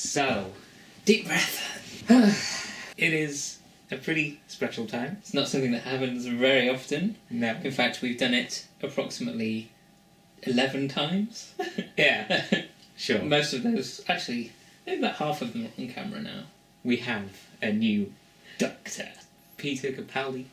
So, deep breath. It is a pretty special time. It's not something that happens very often. No. In fact, we've done it approximately 11 times. Yeah, sure. Most of those, actually, maybe about half of them are on camera now. We have a new Doctor. Peter Capaldi.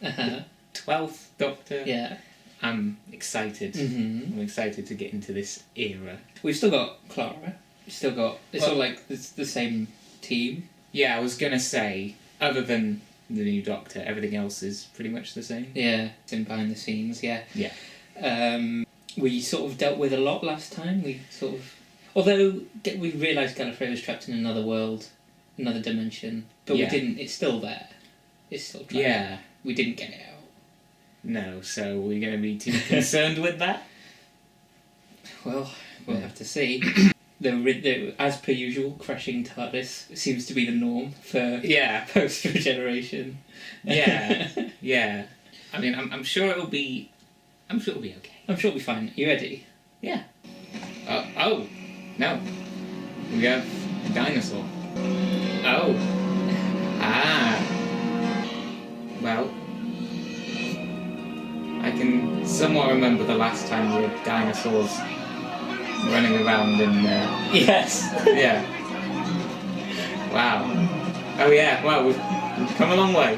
12th Doctor. Yeah. I'm excited. Mm-hmm. I'm excited to get into this era. We've still got Clara. We've still got... It's all like it's the same team. Yeah, I was going to say, other than the new Doctor, everything else is pretty much the same. Yeah. It's in behind the scenes, yeah. Yeah. We sort of dealt with a lot last time. We sort of... Although we realised Gallifrey was trapped in another world, another dimension, but Yeah. we didn't... It's still there. It's still trapped. Yeah. We didn't get it out. No, so we're going to be too concerned with that? Well, we'll have to see. As per usual, crashing TARDIS seems to be the norm for Yeah. post-regeneration. Yeah. Yeah. I mean, I'm sure it'll be... I'm sure it'll be okay. I'm sure we'll be fine. You ready? Yeah. Oh, no. We have a dinosaur. Oh. Ah. Well, I can somewhat remember the last time we had dinosaurs running around in... Yes. Yeah. Wow. Oh yeah, well, we've come a long way.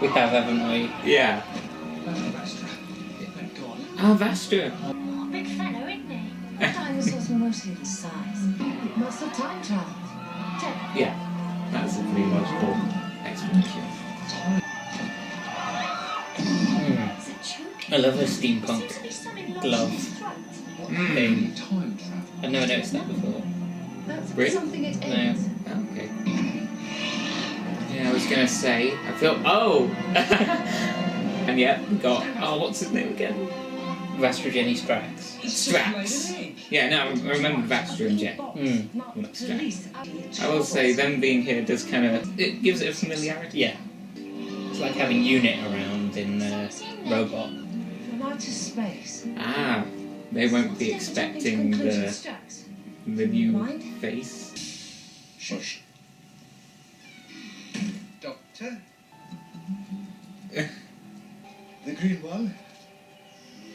We have, haven't we? Yeah. Ah, Vastra. Big fellow, isn't he? Dinosaurs were mostly this size. Must have time traveled. Yeah, that's a pretty logical explanation. Is it choking? I love her Seems to steampunk be something lodged glove in his throat. thing. Time travel. I've never noticed that before. That's Really? something it No. is. Okay. Yeah, I was gonna say, I feel... Oh! And yeah, we got... Oh, what's his name again? Vastra Jenny Strax. Strax. Yeah, no, I remember Vastra and Jet. Mm. Well, not Strax. I will say, them being here does kind of... It gives it a familiarity. Yeah. It's like having Unit around in Robot. From outer space. Ah, they won't be expecting the new Mind? face. Shush. Doctor? The green one?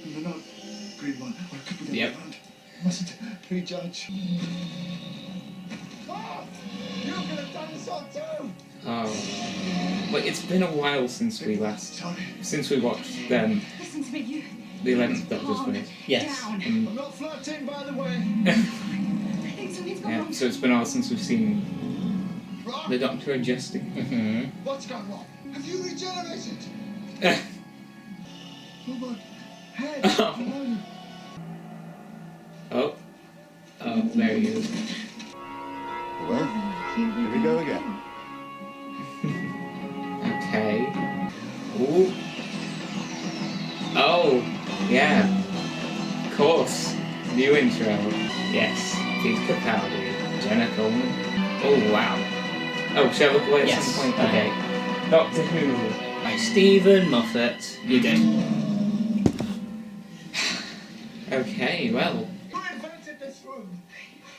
And the not green one. Or it could be the Yep. other one. Mustn't prejudge. Ah! You've got a dinosaur too! Oh. Well, it's been a while since we last... Sorry. Since we watched them, Listen to me, you. the 11th Doctor's place. Yes. Down. I'm not flirting, by the way. I think something's gone Yeah, wrong. so it's been a while since we've seen Wrong? the Doctor adjusting. Mm-hmm. What's gone wrong? Have you regenerated? Robot head. Oh. Where are you? Oh. Oh, there he is. Well, here we go again. Okay. Ooh. Oh, yeah. Of course. New intro. Yes. Peter Capaldi. Jenna Coleman. Oh, wow. Oh, shall I look away at Yes. some point? Okay. Doctor Who. Right, Stephen Moffat. You did. Okay, well. Who invented this room?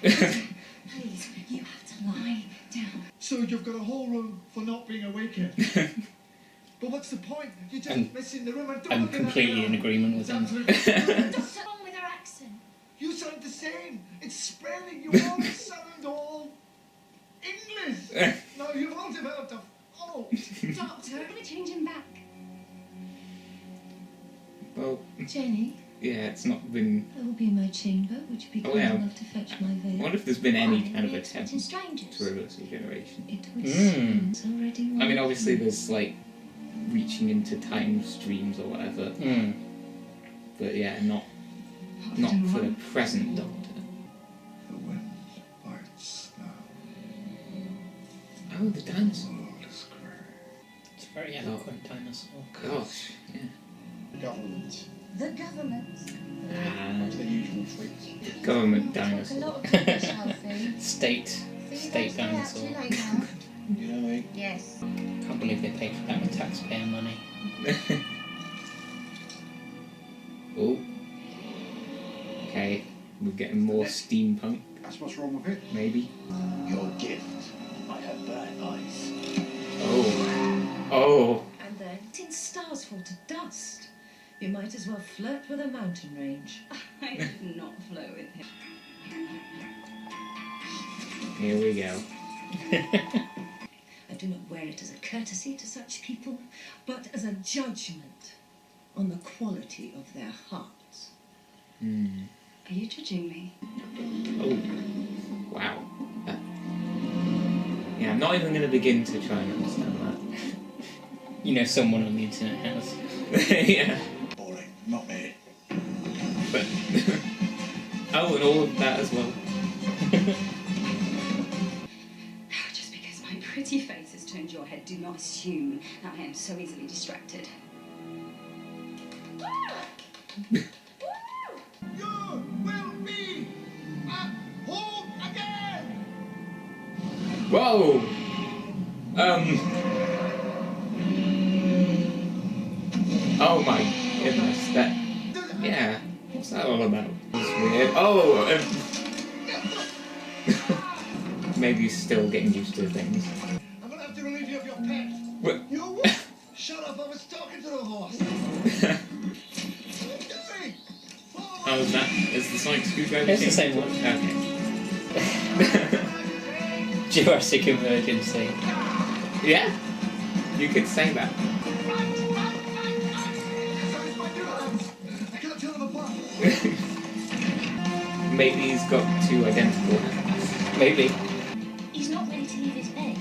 Please, you have to lie down. So you've got a whole room for not being awakened. But what's the point? You're just I'm- messing the room and I'm talking completely in agreement with him. What's wrong with her accent? You sound the same. It's spreading. You all sound all English. No, you've all developed a... Oh. Doctor, I'm going to change him back. Well, Jenny, yeah, it's not been... that will be my chamber. Would you be Oh, kind yeah. enough to fetch my I veil? wonder if there's been any Why? kind of Are we attempt expecting strangers? to reverse regeneration. It would Mm. seem it's already I mean, obviously there's, like, reaching into time streams or whatever. Mm. But yeah, not for the present Doctor. The wind bites now. Oh, the dinosaur. World is grey. It's a very eloquent dinosaur. Gosh, yeah. Government. The government. That's the usual freaks. Government Talk a dinosaur. lot of British, Alfie. State dinosaur. Too late now. You know me. Yes. Can't believe they paid for that with taxpayer money. Oh. Okay, we're getting more steampunk, That's what's wrong with it. maybe. Your gift. must. You might as well flirt with a mountain range. I did not flirt with him. Here we go. I do not wear it as a courtesy to such people, but as a judgment on the quality of their hearts. Hmm. Are you judging me? Oh. Wow. Yeah, I'm not even going to begin to try and understand that. You know, someone on the internet has. Yeah. Boring. Not me. But oh, and all of that as well. Just because my pretty face has turned your head, do not assume that I am so easily distracted. You will be at home again. Whoa. Oh my goodness. That. Yeah. What's that all about? It's weird. Oh. Maybe he's still getting used to things. I'm gonna have to relieve you of your pet. What? You what? Shut up! I was talking to the horse. What are you doing? Oh, is that? Is the Sonic screwdriver? It's the thing? same one. Okay. Jurassic Emergency. Yeah. You could say that. I can't tell them apart. Maybe he's got two identical hands. Maybe. He's not ready to leave his bed.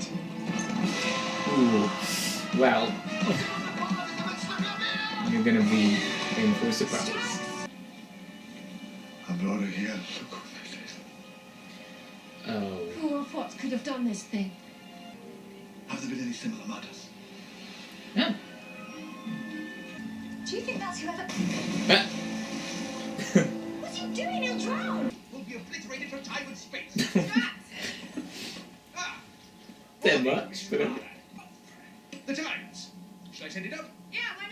Ooh. Well, you're gonna be in for a surprise. I brought her here. Look what they did. Oh. Who or what could have done this thing? Have there been any similar matters? No. Do you think that's whoever... Ah. What's he doing? He'll drown! Will be obliterated from time and space. Bit much, but The Times. Shall I send it up? Yeah, why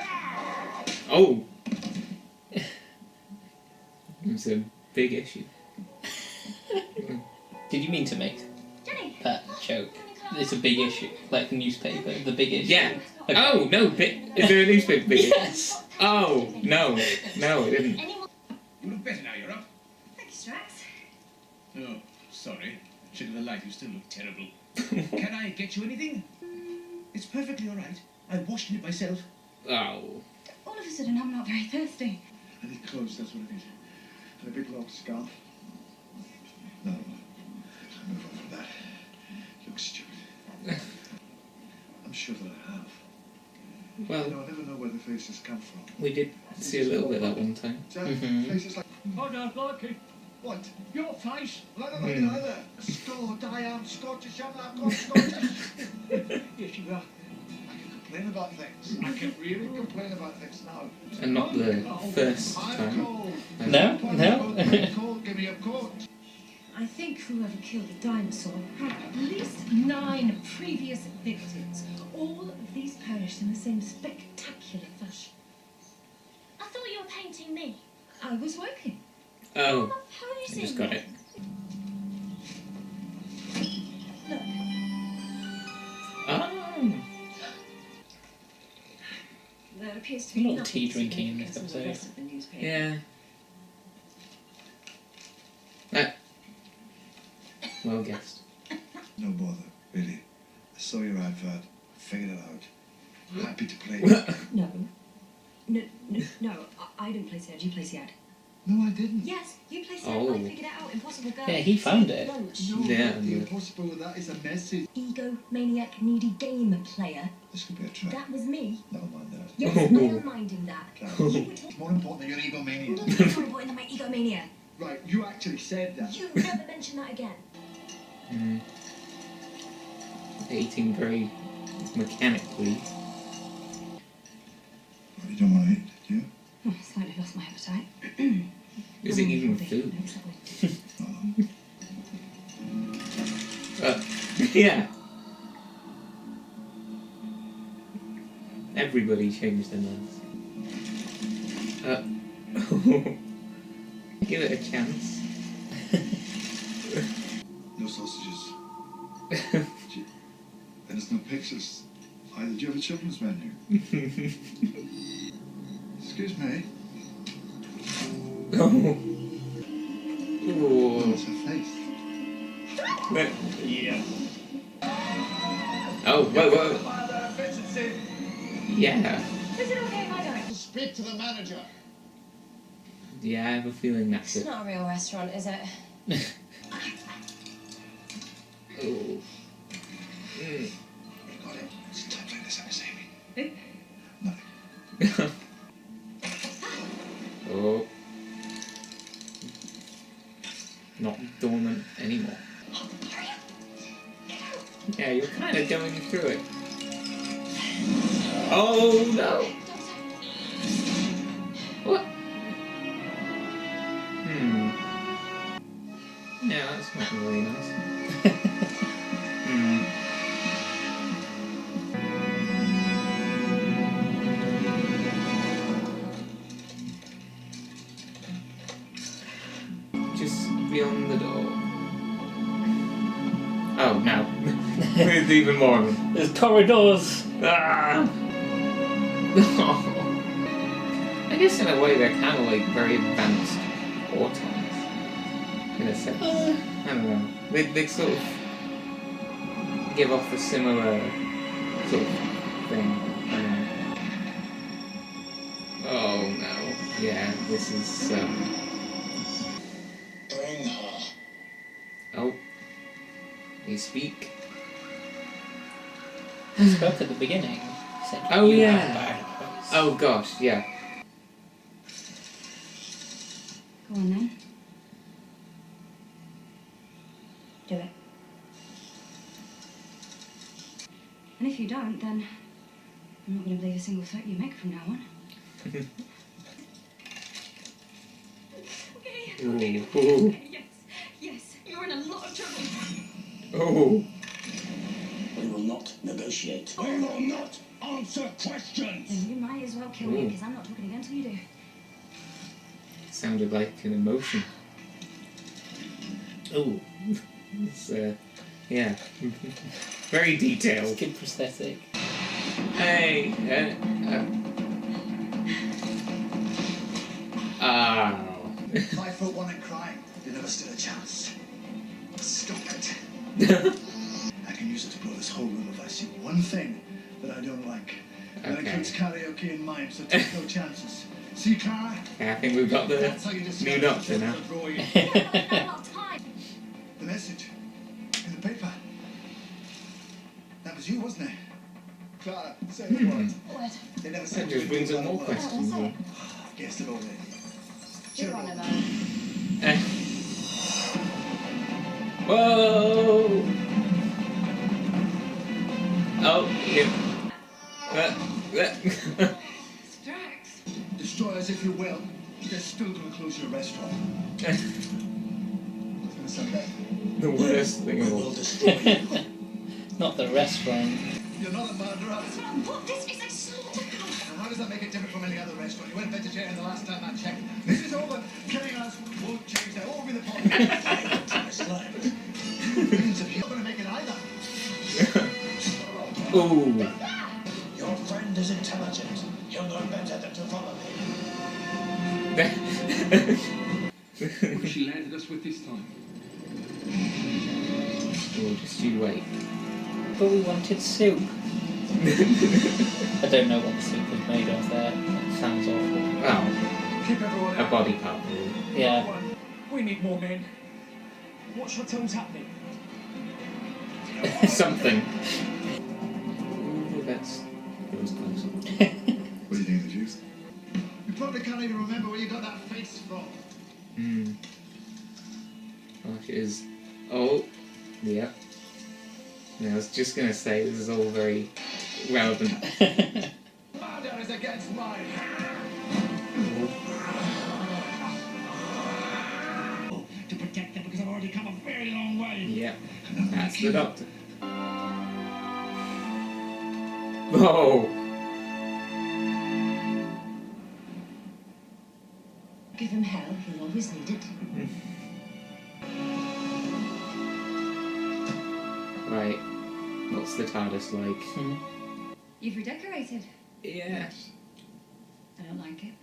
not? oh. It's a big issue. Did you mean to make Jenny! that joke? It's a big issue, like the newspaper, the big issue. Yeah. Okay. Oh no! Is there a newspaper big? Yes. Oh no! No, it didn't. Anyone? You look better now, you're up. Thank you, Strax. Oh, sorry. Shade of the light, you still look terrible. Can I get you anything? It's perfectly all right. I washed it myself. Oh. All of a sudden, I'm not very thirsty. I need clothes, that's what it is. And a big long scarf. No, move on from that. You look stupid. I'm sure that I have. You Well, know, I never know where the faces come from. we did see a little bit that one time. Jack, Mhm. faces like... I don't like it. What? Your face? Well, I don't like it either. Scotch, I am Scottish, I'm not Scottish. Yes, you are. I can complain about things. I can really complain about things now. And not the first I'm time. cold. No? I'm cold, give me a coat. I think whoever killed the dinosaur had at least 9 previous victims. All of these perished in the same spectacular fashion. I thought you were painting me. I was working. Oh, How are you I seeing just got it. Look, Oh. There appears to A be lot of nothing tea drinking in this significant in the rest episode. of the newspaper. Yeah. Well guessed. No bother, really. I saw your advert. I figured it out. Happy to play. No, I didn't place the ad, you placed the ad. No, I didn't. Yes, you placed Oh. I figured it out. Impossible girl. Yeah, he found it. Lunch. No, Yeah, the yeah. impossible with that is a message. Ego, maniac, needy game player. This could be a trap. That was me. Never mind that. Yes, I am minding that. Karen, You were it's more important than your egomania. talking more important than my egomania. Right, you actually said that. You never mention that again. Mm. Eating very mechanically. Well, you don't want to eat, do you? Oh, slightly lost my appetite. Is it even food? Yeah. Everybody changed their minds. Give it a chance. No sausages. Gee, and there's no pictures. Hi, did you have a children's menu? Excuse me. Oh. Oh, Ooh. it's her face. Yeah. Oh, whoa. Yeah. Is it okay if I go? Speak to the manager. Yeah, I have a feeling that's It's it. not a real restaurant, is it? Ooh. Mm. You got it. Stop like this, Amy. Eh? Nothing. Oh. Not dormant anymore. Yeah, you're kind of going through it. Oh no! What? Yeah, that's not really nice. Just beyond the door. Oh, no. There's even more of them. There's corridors. Ah! I guess in a way they're kind of like very advanced autons. In a sense. I don't know. They sort of give off a similar sort of thing. I don't know. Oh no. Yeah, this is Bring her. Oh. You speak. I spoke at the beginning. Said Oh, you yeah. have bad voice. Oh gosh, yeah. Go on then. Do it. And if you don't, then I'm not going to believe a single threat you make from now on. Ooh. Ooh. Yes, yes, you're in a lot of trouble. Oh. We will not negotiate. We will not answer questions. Then you might as well kill me, Ooh. because I'm not talking again till you do. Sounded like an emotion. Ooh, It's, yeah. Very detailed. good prosthetic. Hey. Oh. 5'1" and crying. You never stood a chance. Stop it. I can use it to blow this whole room if I see one thing that I don't like. That Okay. includes karaoke in mind, so take no chances. See, Clara? I think we've got the That's how you new disguise doctor the now. truth of Roy. Not enough time. The message in the paper. That was you, wasn't it? Clara, say the word. What? They never That said just you brings would up do more that questions. What was word. I've guessed it already. You're on about. Eh. Whoa! Oh, yeah. Strax. Destroy us if you will. They're still going to close your restaurant. It's going to sound bad. The worst thing We of will all. destroy you. Not the restaurant. You're not a murderer. What? This is a slaughterhouse. And how does that make it different from any other restaurant? You went vegetarian the last time I checked. This is over. Killing us won't change that. Over the point. Slide. Millions of you are going to make it either. Ooh. Your friend is intelligent. He'll know better than to follow me. What has she landed us with this time? Oh, just you wait. But we wanted soup. I don't know what the soup was made of there. That sounds awful. Well, Keep everyone a out. body part. Really. Yeah. We need more men. What shall I tell what's happening? Something. Ooh, that's. It was close. What do you think of the juice? You probably can't even remember where you got that face from. Gosh, it is. Oh, yeah. Yeah, I was just gonna say this is all very relevant. Murder is against mine. To protect them because I've already come a very long way. Yeah, that's the doctor. Oh, Give him hell, he'll always need it. right. What's the TARDIS like? You've redecorated. Yeah. I don't like it.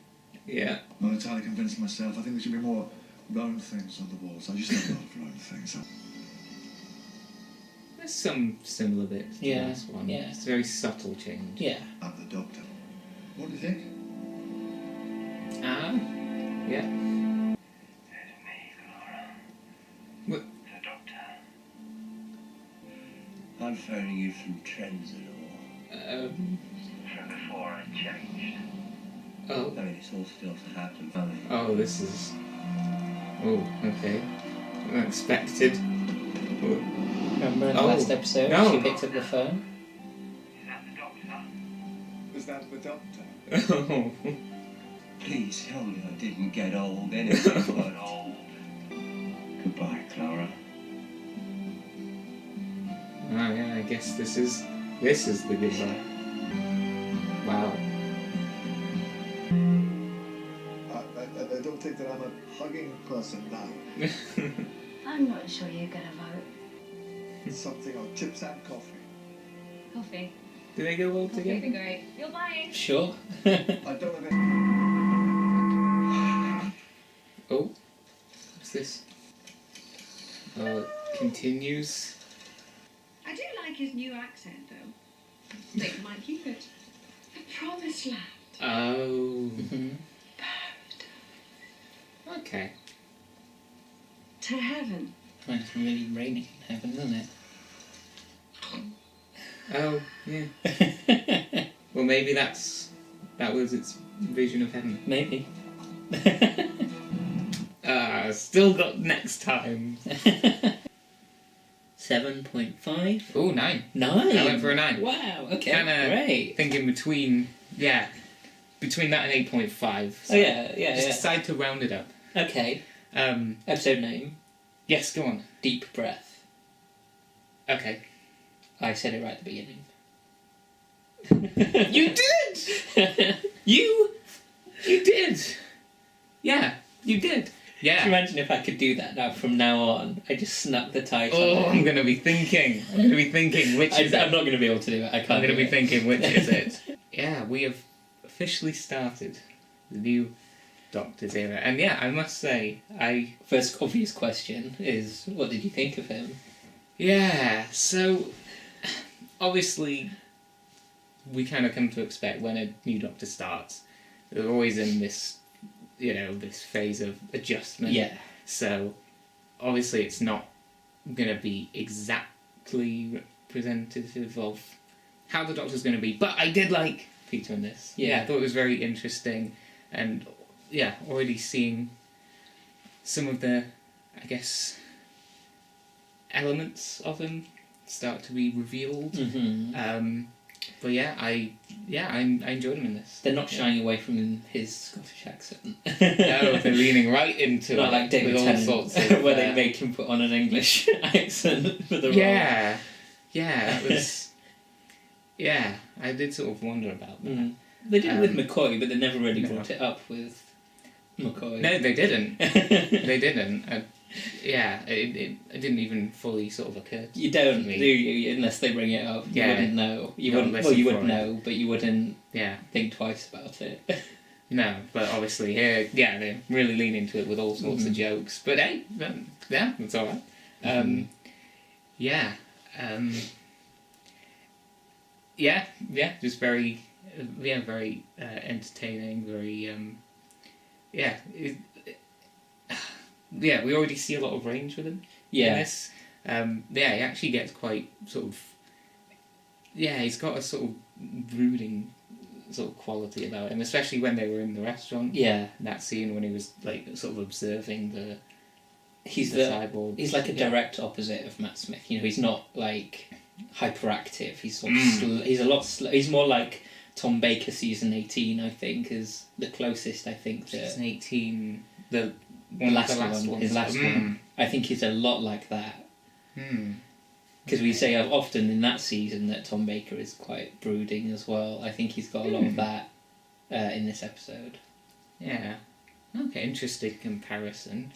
Yeah. I'm not entirely convinced myself. I think there should be more round things on the walls. I just don't love round things. There's some similar bits to Yeah, this one. yeah. It's a very subtle change. Yeah. I'm the Doctor. What do you think? Ah. Yeah. It's me, Clara. What? The Doctor. I'm phoning you from Trenzalore. From before I changed. Oh. I mean, it's all still to happen. I mean, Oh, this is... Oh, okay. Unexpected. Oh. Remember in the Oh, last episode, no. she picked up the phone? is that the Doctor? Is that the Doctor? Oh. Please tell me I didn't get old. Anything but old. Goodbye, Clara. Ah, yeah, I guess this is the goodbye. Wow. I don't think that I'm a hugging person now. I'm not sure you're gonna vote. Something on chips and coffee. Coffee. Do they go well Coffee would together? be great. You're buying. Sure. I don't have any... Oh. What's this? Oh, it continues. I do like his new accent, though. Think he might keep it. The Promised Land. Oh. Mhm. Okay. To heaven. Well, it's really raining in heaven, isn't it? Oh, yeah. Well, maybe that was its vision of heaven. Maybe. Still got next time. 7.5? Oh, 9. 9? I went for a 9. Wow, okay, Kinda great. thinking between that and 8.5. Oh, yeah, yeah, Just yeah. decide to round it up. Okay, episode name, Yes, go on. Deep Breath. Okay. I said it right at the beginning. You did! You did! Yeah, you did. Can you Yeah. imagine if I could do that now from now on? I just snap the title. Oh, I'm gonna be thinking. Which is I'm it? not going to be able to do it. I can't. I'm gonna do be it. thinking, which is it? Yeah, we have officially started the new Doctor's era. And yeah, I must say, First obvious question is, what did you think of him? Yeah, so obviously we kind of come to expect when a new Doctor starts, they're always in this, this phase of adjustment. Yeah. So obviously it's not going to be exactly representative of how the Doctor's going to be, but I did like Peter in this. Yeah. I thought it was very interesting, and yeah, already seeing some of the, I guess, elements of him start to be revealed. Mm-hmm. But yeah, I enjoyed him in this. They're not shying away from his Scottish accent. No, they're leaning right into Not it like David with all Tennant, sorts of where they make him put on an English accent for the role. yeah, that was yeah. I did sort of wonder about that. Mm. They did it with Um, McCoy, but they never really no. brought it up with McCoy. No, they didn't. They didn't. It didn't even fully sort of occur to You don't, me. do you? Unless they bring it up, you Yeah. wouldn't know. You Gotta wouldn't. listen Well, you for would it. know, but you wouldn't Yeah. think twice about it. No, but obviously here, yeah, they really lean into it with all sorts of jokes. But hey, yeah, it's all right. Yeah, just very, very entertaining. Very, yeah. We already see a lot of range with him. In Yeah. this. He actually gets quite sort of. Yeah, he's got a sort of brooding sort of quality about him, especially when they were in the restaurant. Yeah. That scene when he was like sort of observing the He's the the. cyborg. He's like a Yeah. direct opposite of Matt Smith. You know, he's not like hyperactive. He's sort of Mm. he's a lot. He's more like Tom Baker season 18. I think is the closest. I think to Season 18, the last one. one. His last one. I think he's a lot like that. Because we say often in that season that Tom Baker is quite brooding as well. I think he's got a lot of that in this episode. Yeah. Okay, interesting comparison.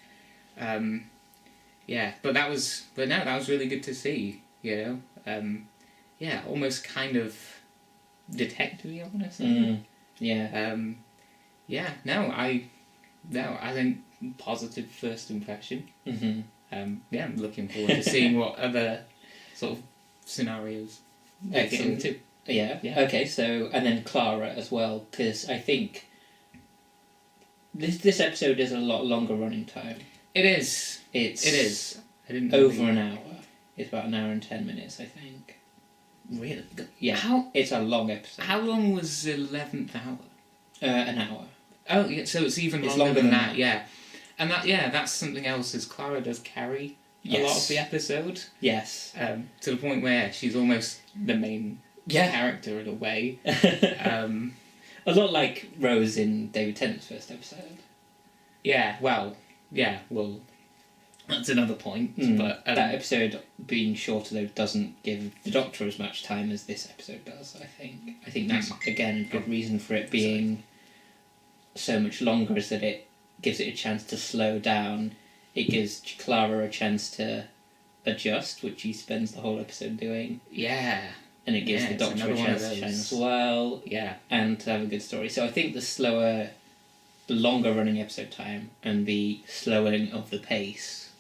Yeah, but that was really good to see. You know, yeah, almost kind of detective, I want to say. Yeah. I think positive first impression. Mm-hmm. I'm looking forward to seeing what other sort of scenarios they get Excellent. into. Yeah. Yeah. Okay. So, and then Clara as well, because I think this episode is a lot longer running time. It is. It's It is. I didn't over really- an hour. It's about an hour and 10 minutes, I think. Really? Yeah. How It's a long episode. how long was the 11th hour? An hour. Oh, yeah. So it's even It's longer longer than than that. that. Yeah. And that's something else. Is Clara does carry a lot of Yes. the episode. Yes. To the point where she's almost the main Yeah. character in a way. A lot like Rose in David Tennant's first episode. Well, that's another point. But that episode being shorter though doesn't give the Doctor as much time as this episode does. I think that's again a good reason for it being so much longer, is that it gives it a chance to slow down. It gives Clara a chance to adjust, which he spends the whole episode doing, yeah, and it gives Yeah, the it's Doctor a another one of chance to shine those. as well, yeah, and to have a good story. So I think the longer running episode time and the slowing of the pace,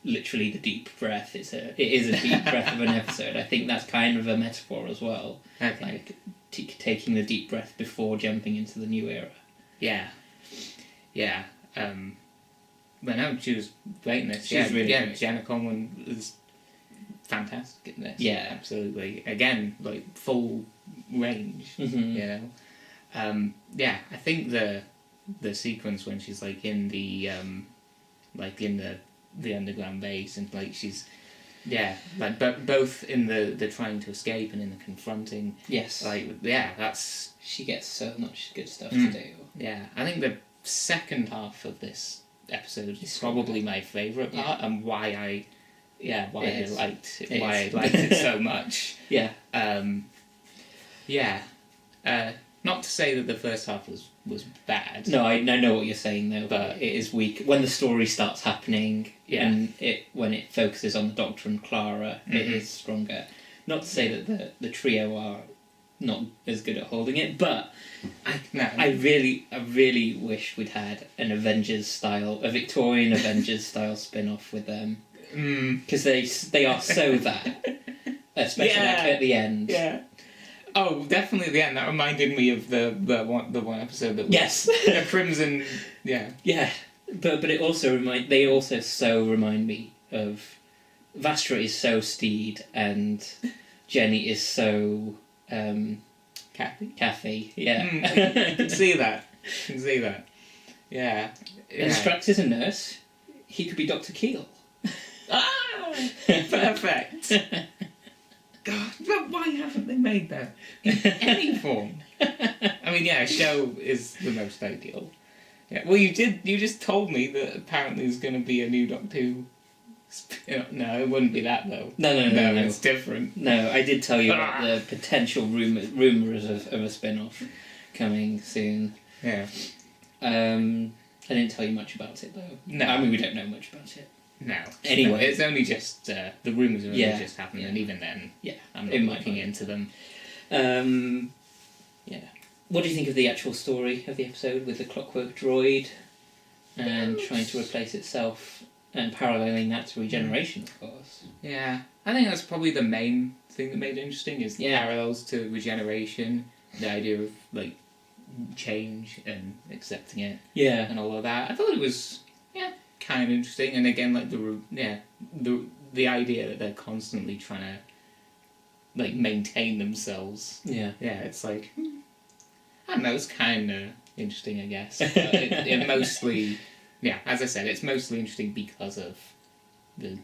literally the deep breath, it is a deep breath of an episode. I think that's kind of a metaphor as well, okay, like taking the deep breath before jumping into the new era. yeah. But no, she was great in this. She was really great. Jenna Coleman was fantastic in this. Yeah. Absolutely. Again, like full range. Mhm. You know. I think the sequence when she's like in the the underground base and like she's both in the trying to escape and in the confronting, Yes. that's She gets so much good stuff Mm. to do. I think the second half of this episode is probably my favourite part, and why I liked it so much. Yeah. Not to say that the first half was bad. No, I know what you're saying though, but it is weak when the story starts happening. Yeah. And when it focuses on the Doctor and Clara, it Mhm. is stronger. Not to say that the trio are not as good at holding it, but I really wish we'd had a Victorian Avengers style spin-off with them, because they are so that, especially like at the end. Yeah. Oh, definitely at the end. That reminded me of the one episode that was Yes. the Crimson. Yeah. Yeah, but they also so remind me of Vastra is so Steed and Jenny is so Kathy. Yeah. I can see that. Yeah. And Strax is a nurse. He could be Dr. Keel. Ah, perfect. God, but why haven't they made that in any form? I mean, a show is the most ideal. Yeah. Well, you just told me that apparently there's going to be a new Doctor Who. No, it wouldn't be that though. No. It's different. No, I did tell you about the potential rumours of a spin-off coming soon. Yeah. I didn't tell you much about it though. No. I mean, we don't know much about it. No. Anyway. No, it's only just the rumours have only Yeah. just happened, Yeah. and even then, Yeah, I'm it not might looking not. into them. Yeah. What do you think of the actual story of the episode with the clockwork droid and trying to replace itself and paralleling that to regeneration, of course? Yeah, I think that's probably the main thing that made it interesting is the Yeah. parallels to regeneration, the idea of like change and accepting it Yeah. and all of that. I thought it was kind of interesting, and again like the idea that they're constantly trying to like maintain themselves. Yeah. Yeah, it's like I don't know, it's kind of interesting, I guess. But it mostly, as I said, it's mostly interesting because of the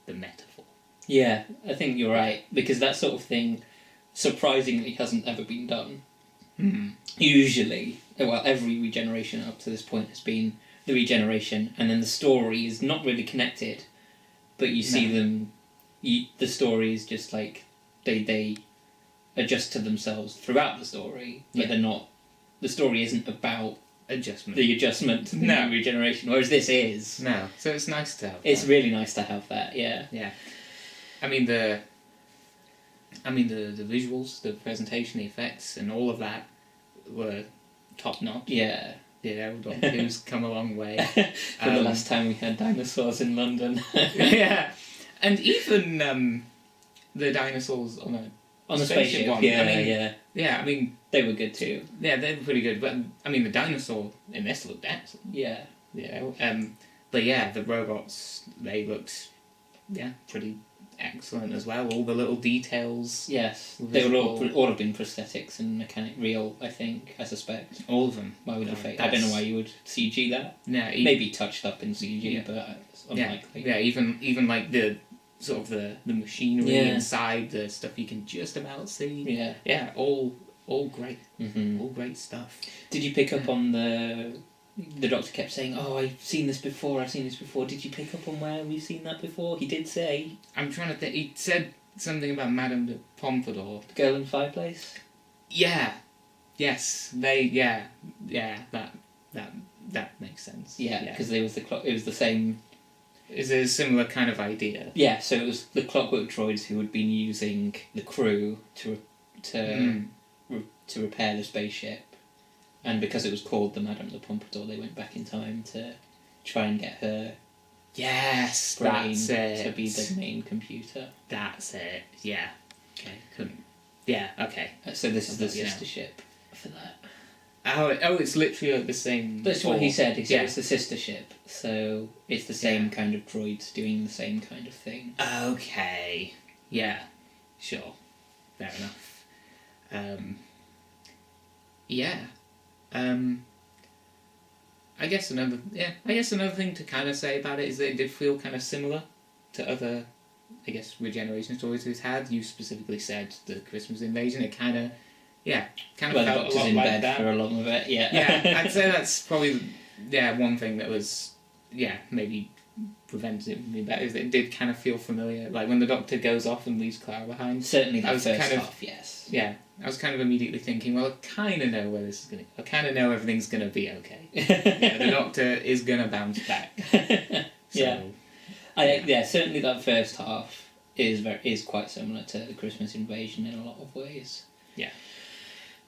metaphor. Yeah, I think you're right, because that sort of thing surprisingly hasn't ever been done. Usually, every regeneration up to this point has been the regeneration, and then the story is not really connected, but you see them, the story is just like, they adjust to themselves throughout the story, but they're not, the story isn't about Adjustment. the adjustment to the No. regeneration, whereas this is. No, so it's nice to have It's that. really nice to have that, yeah. Yeah. I mean, the I mean, the visuals, the presentation, the effects, and all of that were top notch. Yeah. You know, Doctor Who's come a long way. From the last time we had dinosaurs in London. Yeah, and even the dinosaurs on a spaceship one. Yeah, I mean, yeah. Yeah, I mean, They were good too. yeah, they were pretty good. But I mean, the dinosaur in this looked excellent. Yeah. You know, but yeah, the robots, they looked, pretty excellent as well. All the little details. Yes. Were They were visible. all have been prosthetics and real, I think, I suspect. All of them. Why would you No, fake? I don't know why you would CG that. Yeah, Maybe touched up in CG, Yeah. but it's Yeah, unlikely. yeah. Even like the sort of the machinery Yeah. inside, the stuff you can just about see. Yeah. Yeah, all great, Mm-hmm. all great stuff. Did you pick up on the Doctor kept saying, "Oh, I've seen this before. I've seen this before." Did you pick up on where we've seen that before? He did say I'm trying to think. He said something about Madame de Pompadour. the girl in the fireplace. Yeah. Yes. They. Yeah. Yeah. That makes sense. Yeah, because there was the clock. It was the same. Is it a similar kind of idea? Yeah, so it was the Clockwork Droids who had been using the crew to repair the spaceship, and because it was called the Madame de Pompadour, they went back in time to try and get her Yes. brain That's it. to be the main computer. That's it. Yeah. Okay. Couldn't. Yeah. Okay. So this is the Yeah. sister ship for that. Oh, it's literally like the same. That's what he said. He said Yeah. it's the sister ship, so it's the same kind of droids doing the same kind of thing. Okay. Yeah. Sure. Fair enough. Yeah. I guess another thing to kind of say about it is that it did feel kind of similar to other, I guess, regeneration stories we've had. You specifically said the Christmas Invasion. It kind of Well, felt the a Doctor's lot in like bed that. for a lot of it. Yeah. Yeah, I'd say that's probably one thing that was maybe prevented it from being better is that it did kind of feel familiar. Like when the Doctor goes off and leaves Clara behind. Certainly I that was first kind of- half, yes. Yeah, I was kind of immediately thinking, well, I kind of know where this is going to... I kind of know everything's going to be okay. The Doctor is going to bounce back. So, Yeah. Certainly that first half is quite similar to the Christmas Invasion in a lot of ways. Yeah.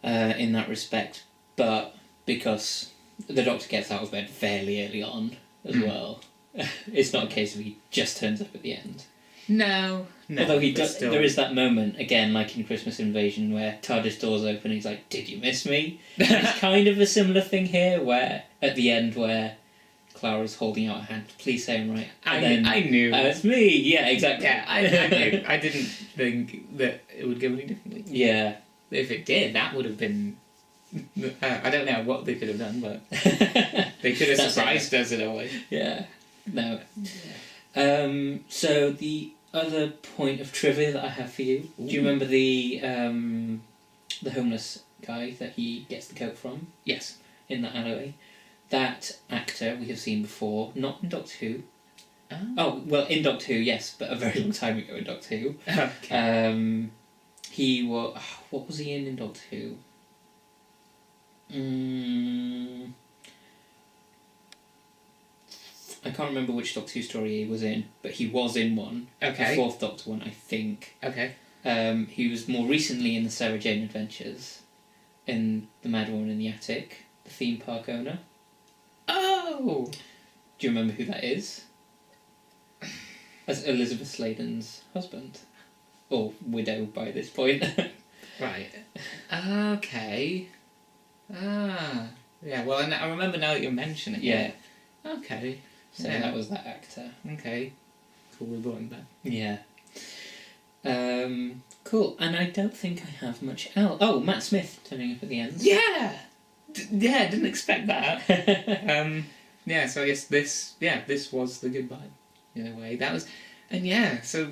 In that respect, but because the Doctor gets out of bed fairly early on as well, it's not a case of he just turns up at the end. No. Although he but does, still. there is that moment again, like in Christmas Invasion, where TARDIS doors open. And he's like, "Did you miss me?" It's kind of a similar thing here, where at the end, where Clara's holding out a hand, "Please say I'm right." And I knew. it's me. Yeah, exactly. Yeah, I knew. I didn't think that it would go any differently. Yeah. If it did, that would have been... I don't know what they could have done, but they could have That's surprised us in a way. Yeah. No. So the other point of trivia that I have for you. Do you remember the homeless guy that he gets the coat from Yes. in that alleyway? That actor we have seen before, not in Doctor Who. Oh, well, in Doctor Who, yes, but a very long time ago in Doctor Who. Okay. He was... What was he in Doctor Who? I can't remember which Doctor Who story he was in, but he was in one. Okay. The fourth Doctor one, I think. Okay. He was more recently in the Sarah Jane Adventures, in The Mad Woman in the Attic, the theme park owner. Oh! Do you remember who that is? As Elizabeth Sladen's husband. Or widow by this point. Right. Okay. Ah. Yeah, well, I remember now that you mention it. Yeah. Okay. So Yeah. that was that actor. Okay. Cool, we brought him back. Yeah. Cool. And I don't think I have much else. Oh, Matt Smith turning up at the end. Yeah! Didn't expect that. Yeah, so I guess this was the goodbye, in a way. That was... And yeah, so...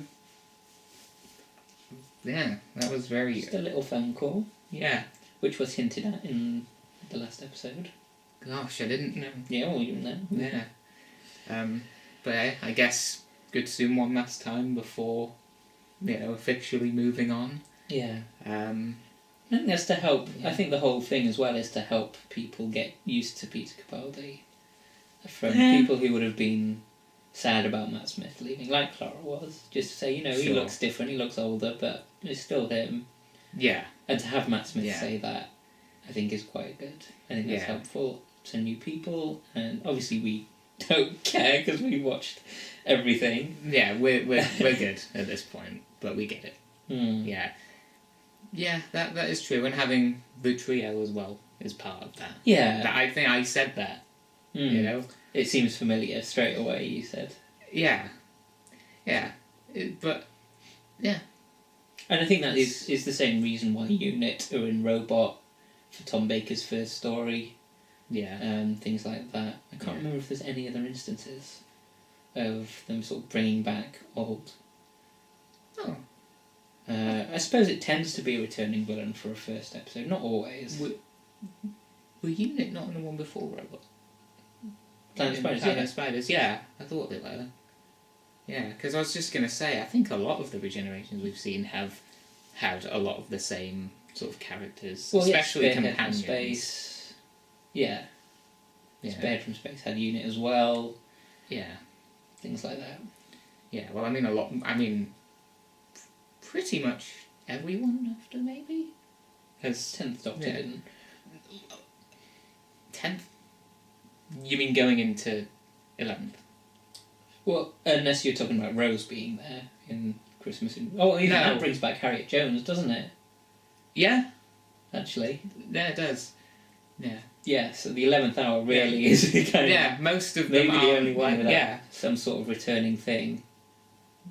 Yeah, that was very... Just a little phone call, Yeah. which was hinted at in the last episode. Gosh, I didn't know. Yeah, well, you know. Yeah. But yeah, I guess good to see him one last time before, officially moving on. Yeah. I I think that's to help. Yeah. I think the whole thing as well is to help people get used to Peter Capaldi. From Yeah. people who would have been sad about Matt Smith leaving, like Clara was. Just to say, he Sure. looks different, he looks older, but it's still him. Yeah. And to have Matt Smith Yeah. say that, I think is quite good. I think that's Yeah. helpful to new people, and obviously we don't care because we watched everything. Yeah, we're good at this point, but we get it. Mm. Yeah. Yeah, that is true, and having the trio as well is part of that. Yeah. That I think I said that, Mm. It seems familiar straight away, you said. Yeah. Yeah. But, yeah. And I think that is the same reason why Unit are in Robot for Tom Baker's first story, Yeah. things like that. I can't Yeah. remember if there's any other instances of them sort of bringing back old. Oh. I suppose it tends to be a returning villain for a first episode, not always. Were Unit not in the one before Robot? Planet Spiders, Planet yeah. Spiders, yeah. I thought they were. Yeah, because I was just going to say, I think a lot of the regenerations we've seen have had a lot of the same sort of characters, Well, especially Spearhead from companions. Space. Yeah. Yeah. Spearhead from Space had Unit as well. Yeah. Things like that. Yeah, well, pretty much everyone after, maybe? Has 10th Doctor Yeah. didn't. 10th? You mean going into 11th? Well, unless you're talking about Rose being there in Christmas. Oh, even No. that brings back Harriet Jones, doesn't it? Yeah, Actually. yeah, it does. Yeah. Yeah, so the 11th hour really is kind of Yeah, most of them maybe are the only one with yeah. some sort of returning thing.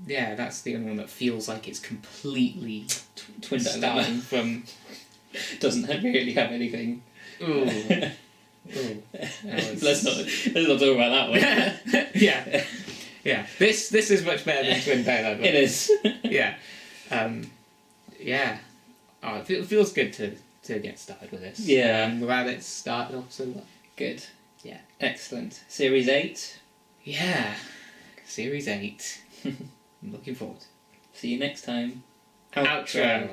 Yeah, that's the only one that feels like it's completely Twin starting Dilemma from... doesn't really have anything. Ooh. Ooh. Let's not talk about that one. Yeah. Yeah. This is much better than Twin Dilemma. It is. Yeah. Yeah. Oh, it feels good to get started with this. Yeah. I'm glad it's started off so well. Good. Yeah. Excellent. Series 8. Yeah. Series 8. I'm looking forward. See you next time. Outro.